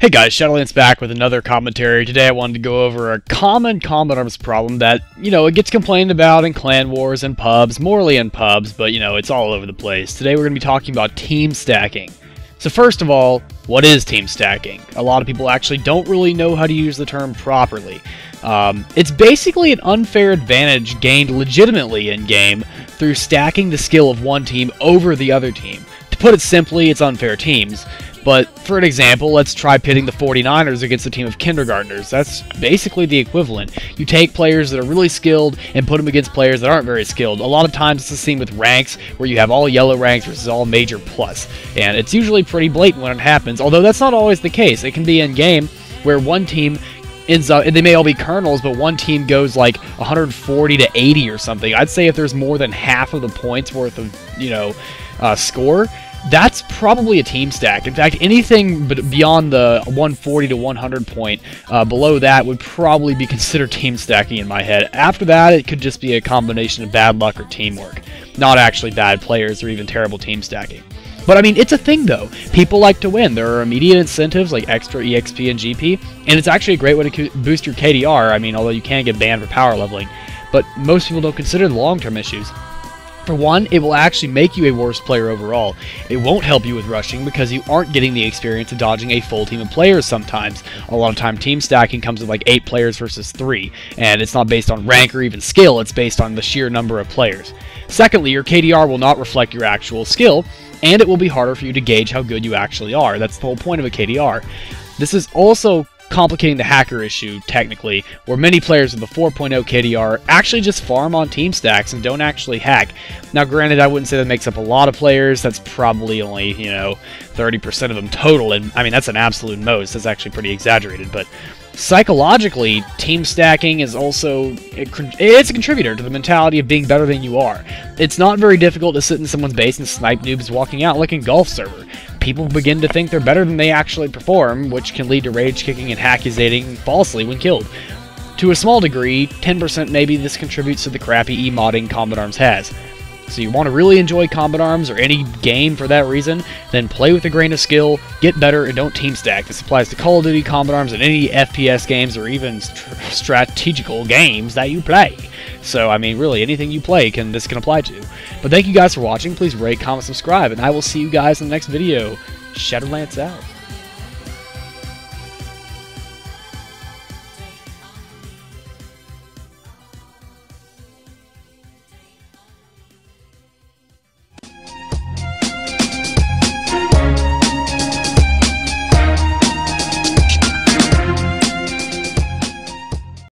Hey guys, Shadowlands back with another commentary. Today I wanted to go over a common combat arms problem that, it gets complained about in clan wars and pubs, morely in pubs, but, it's all over the place. Today we're going to be talking about team stacking. So first of all, what is team stacking? A lot of people actually don't really know how to use the term properly. It's basically an unfair advantage gained legitimately in-game through stacking the skill of one team over the other team. To put it simply, it's unfair teams. But for an example, let's try pitting the 49ers against a team of kindergartners. That's basically the equivalent. You take players that are really skilled and put them against players that aren't very skilled. A lot of times it's the same with ranks, where you have all yellow ranks versus all major plus. And it's usually pretty blatant when it happens, although that's not always the case. It can be in-game where one team ends up, they may all be colonels, but one team goes like 140 to 80 or something. I'd say if there's more than half of the points worth of, score, that's probably a team stack. In fact, anything beyond the 140 to 100 point below that would probably be considered team stacking in my head. After that, it could just be a combination of bad luck or teamwork, not actually bad players or even terrible team stacking. But I mean, it's a thing though. People like to win. There are immediate incentives like extra EXP and GP, and it's actually a great way to boost your KDR. I mean, although you can get banned for power leveling, but most people don't consider the long-term issues. For one, it will actually make you a worse player overall. It won't help you with rushing because you aren't getting the experience of dodging a full team of players sometimes. A lot of time team stacking comes with like 8 players versus 3, and it's not based on rank or even skill, it's based on the sheer number of players. Secondly, your KDR will not reflect your actual skill, and it will be harder for you to gauge how good you actually are. That's the whole point of a KDR. This is also complicating the hacker issue, technically, where many players with the 4.0 KDR actually just farm on team stacks and don't actually hack. Now granted, I wouldn't say that makes up a lot of players. That's probably only, 30% of them total, and I mean, that's an absolute most. That's actually pretty exaggerated, but psychologically, team stacking is also, it's a contributor to the mentality of being better than you are. It's not very difficult to sit in someone's base and snipe noobs walking out like in golf server. People begin to think they're better than they actually perform, which can lead to rage kicking and hackusating falsely when killed. To a small degree, 10% maybe this contributes to the crappy e-modding Combat Arms has. So you want to really enjoy Combat Arms, or any game for that reason, then play with a grain of skill, get better, and don't team stack. This applies to Call of Duty, Combat Arms, and any FPS games or even strategical games that you play. So, I mean, really, anything you play this can apply to. But thank you guys for watching. Please rate, comment, subscribe, and I will see you guys in the next video. Shadowlands out.